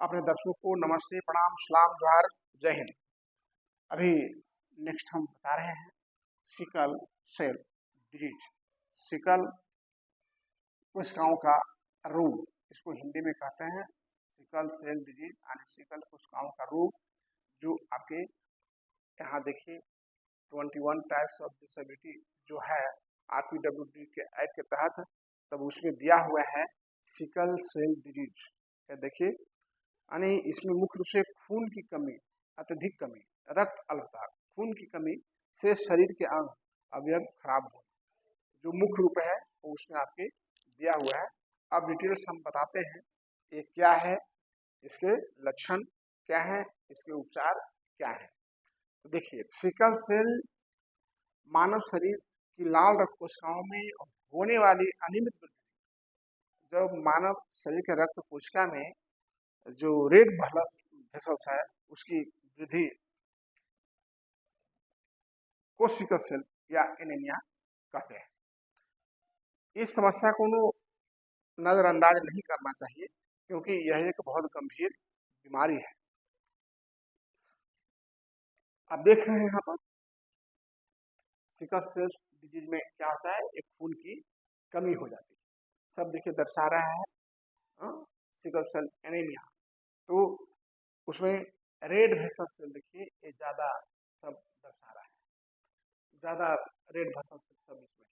अपने दर्शकों को नमस्ते, प्रणाम, सलाम, जोहार, जय हिंद। अभी नेक्स्ट हम बता रहे हैं सिकल सेल डिजीज। सिकल कोशिकाओं का रोग, इसको हिंदी में कहते हैं सिकल सेल डिजीज यानी सिकल कोशिकाओं का रोग। जो आपके यहाँ देखिए 21 टाइप्स ऑफ डिसेबिलिटी जो है RPWD के एक्ट के तहत, तब उसमें दिया हुआ है सिकल सेल डिजीज। देखिए यानी इसमें मुख्य रूप से खून की कमी, अत्यधिक कमी, रक्त अल्पता, खून की कमी से शरीर के अंग अवयव खराब हो, जो मुख्य रूप है वो उसमें आपके दिया हुआ है। अब डिटेल्स हम बताते हैं ये क्या है, इसके लक्षण क्या है, इसके उपचार क्या है। तो देखिए सिकल सेल मानव शरीर की लाल रक्त कोशिकाओं में होने वाली अनियमित वृद्धि। जब मानव शरीर के रक्त कोशिका में जो रेड ब्लड वेसल्स है उसकी वृद्धि को सिकल सेल या एनीमिया कहते हैं। इस समस्या को नजरअंदाज नहीं करना चाहिए क्योंकि यह एक बहुत गंभीर बीमारी है। आप देख रहे हैं यहाँ पर सिकल सेल डिजीज में क्या होता है, एक खून की कमी हो जाती है। सब देखिए दर्शा रहा है सिकल सेल एनीमिया। तो उसमें रेड वेसल सेल देखिए ये ज्यादा सब दर्शा रहा है, ज्यादा रेड वेसल सेल सब इसमें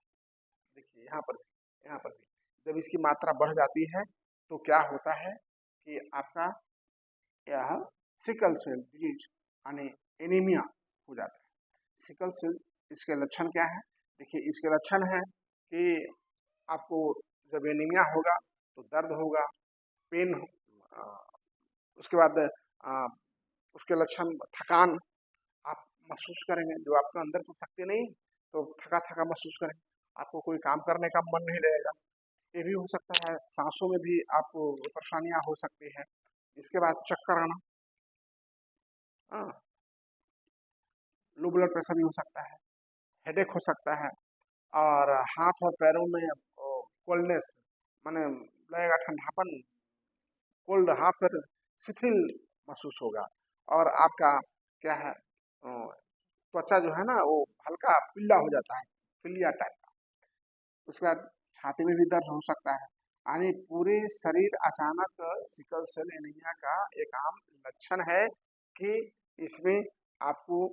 देखिए यहाँ पर भी जब इसकी मात्रा बढ़ जाती है तो क्या होता है कि आपका यह सिकल सेल डिजीज यानी एनीमिया हो जाता है। सिकल सेल इसके लक्षण क्या है, देखिए इसके लक्षण है कि आपको जब एनीमिया होगा तो दर्द होगा, पेन, उसके बाद उसके लक्षण थकान आप महसूस करेंगे, जो आपके अंदर से शक्ति नहीं तो थका थका महसूस करेंगे, आपको कोई काम करने का मन नहीं रहेगा। ये भी हो सकता है, सांसों में भी आपको परेशानियां हो सकती है। इसके बाद चक्कर आना, लो ब्लड प्रेशर भी हो सकता है, हेडेक हो सकता है, और हाथ और पैरों में कोल्डनेस माने लगेगा ठंडापन, कोल्ड हाथ पर शिथिल महसूस होगा, और आपका क्या है त्वचा जो है ना वो हल्का पीला हो जाता है, पीलिया टाइप का। उसके बाद छाती में भी दर्द हो सकता है, यानी पूरे शरीर अचानक सिकल सेल एनीमिया का एक आम लक्षण है कि इसमें आपको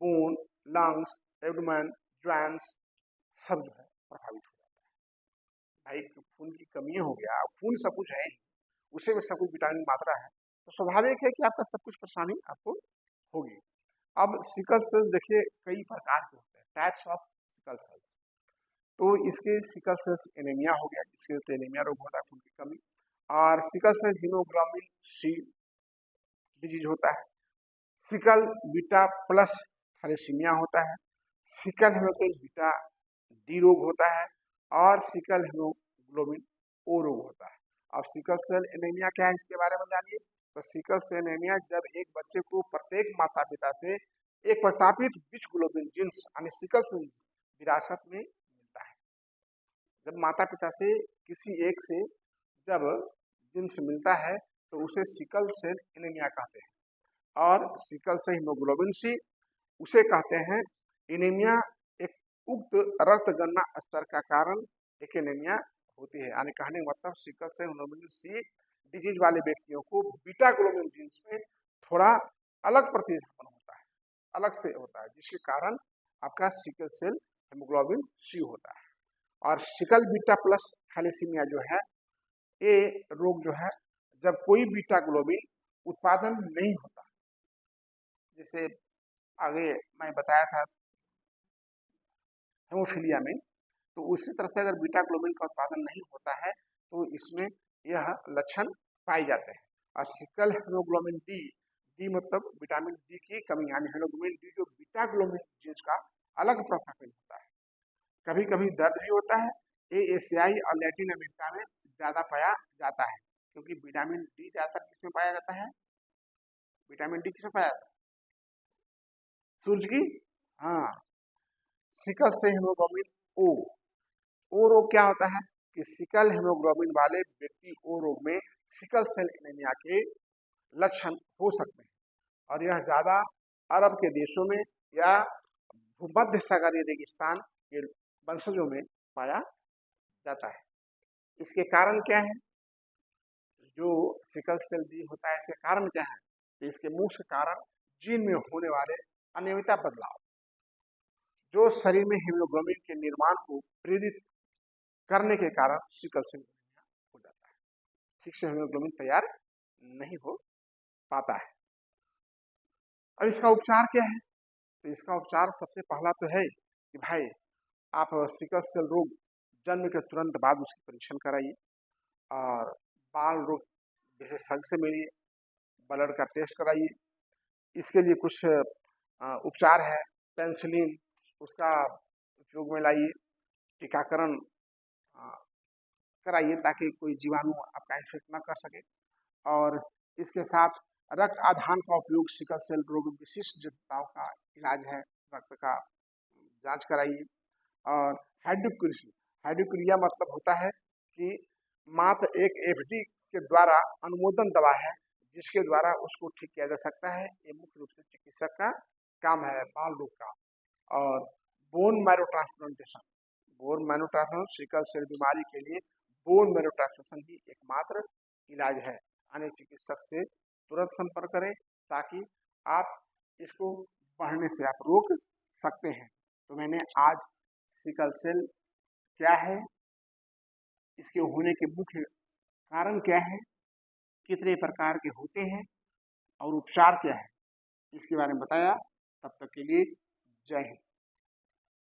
बोन, लंग्स, एब्डोमेन, जॉइंट्स सब जो है प्रभावित हो जाता है। भाई खून की कमी हो गया, खून सब कुछ है, उसे में सब कुछ विटामिन मात्रा है, तो स्वाभाविक है कि आपका सब कुछ परेशानी आपको होगी। अब सिकल सेल्स देखिए कई प्रकार के होते हैं, टाइप्स ऑफ सिकल सेल्स। तो इसके सिकल सेल्स एनीमिया हो गया, इसके एनीमिया रोग होता है, खून की कमी। और sickle cell haemoglobin C disease होता है, सिकल बीटा प्लस थैलेसीमिया होता है, सिकल हेमोग्लोबिन बीटा डी रोग होता है, और सिकल हेमोग्लोबिन ओ रोग होता है। अब सिकल सेल एनीमिया क्या है इसके बारे में जानिए। तो सिकल सेल एनीमिया जब एक बच्चे को प्रत्येक माता पिता से एक प्रतापित बीच ग्लोबिन जीन्स यानी सिकल सेल विरासत में मिलता है। जब माता पिता से किसी एक से जब जीन्स मिलता है तो उसे सिकल सेल एनीमिया कहते हैं, और सिकल सेल हीमोग्लोबिन सी उसे कहते हैं एनीमिया। एक उक्त रक्त गणना स्तर का कारण एक एनीमिया होती है, यानी कहने का मतलब sickle cell haemoglobin C disease वाले व्यक्तियों को बीटा ग्लोबिन जीन्स में थोड़ा अलग प्रतिस्थापन होता है, अलग से होता है, जिसके कारण आपका सिकल सेल हीमोग्लोबिन सी होता है। और सिकल बीटा प्लस थैलेसीमिया जो है ये रोग जो है जब कोई बीटा ग्लोबिन उत्पादन नहीं होता, जैसे आगे मैं बताया था हेमोफीलिया में, तो उसी तरह से अगर बीटा ग्लोबिन का उत्पादन नहीं होता है तो इसमें यह लक्षण पाए जाते हैं। और सिकल हीमोग्लोबिन डी, डी मतलब विटामिन डी की कमी, यानी हीमोग्लोबिन डी जो बीटा ग्लोबिन जीन्स का अलग प्रतिस्थापन होता है। कभी कभी दर्द भी होता है, ये एशियाई और लैटिन अमेरिका में ज्यादा पाया जाता है, क्योंकि विटामिन डी ज्यादातर किसमें पाया जाता है, विटामिन डी किसमें पाया जाता है, सूरज की, हाँ। सिकल से हीमोग्लोबिन ओ रोग क्या होता है कि सिकल हीमोग्लोबिन वाले व्यक्ति ओ रोग में सिकल सेल एनीमिया के लक्षण हो सकते हैं और यह ज़्यादा अरब के देशों में या भूमध्य सागरीय रेगिस्तान के वंशजों में पाया जाता है। इसके कारण क्या है? जो सिकल सेल डी होता है, इसके कारण क्या है? तो इसके मुख्य कारण जीन में होने वाले अनियमित बदलाव, जो शरीर में हीमोग्लोबिन के निर्माण को प्रेरित करने के कारण सिकल सेल हो जाता है। ठीक से हीमोग्लोबिन तैयार नहीं हो पाता है। और इसका उपचार क्या है? तो इसका उपचार सबसे पहला तो है कि भाई आप सिकल सेल रोग जन्म के तुरंत बाद उसकी परीक्षण कराइए और बाल रोग विशेषज्ञ से मिलिए, ब्लड का टेस्ट कराइए। इसके लिए कुछ उपचार है, पेनिसिलिन, उसका उपयोग में लाइए, टीकाकरण कराइए ताकि कोई जीवाणु आपका इन्फेक्ट ना कर सके। और इसके साथ रक्त आधान का उपयोग सिकल सेल रोग विशिष्ट जटिलताओं का इलाज है, रक्त का जांच कराइए। और हाइड्रोक्रिया मतलब होता है कि मात्र एक एफडी के द्वारा अनुमोदन दवा है जिसके द्वारा उसको ठीक किया जा सकता है। ये मुख्य रूप से चिकित्सक का काम है बाल रोग का। और bone marrow transplantation, sickle cell बीमारी के लिए बोन मैरो ट्रांसप्लांटेशन ही एकमात्र इलाज है। अन्य चिकित्सक से तुरंत संपर्क करें ताकि आप इसको बढ़ने से आप रोक सकते हैं। तो मैंने आज सिकल सेल क्या है, इसके होने के मुख्य कारण क्या है, कितने प्रकार के होते हैं और उपचार क्या है, इसके बारे में बताया। तब तक के लिए जय हिंद।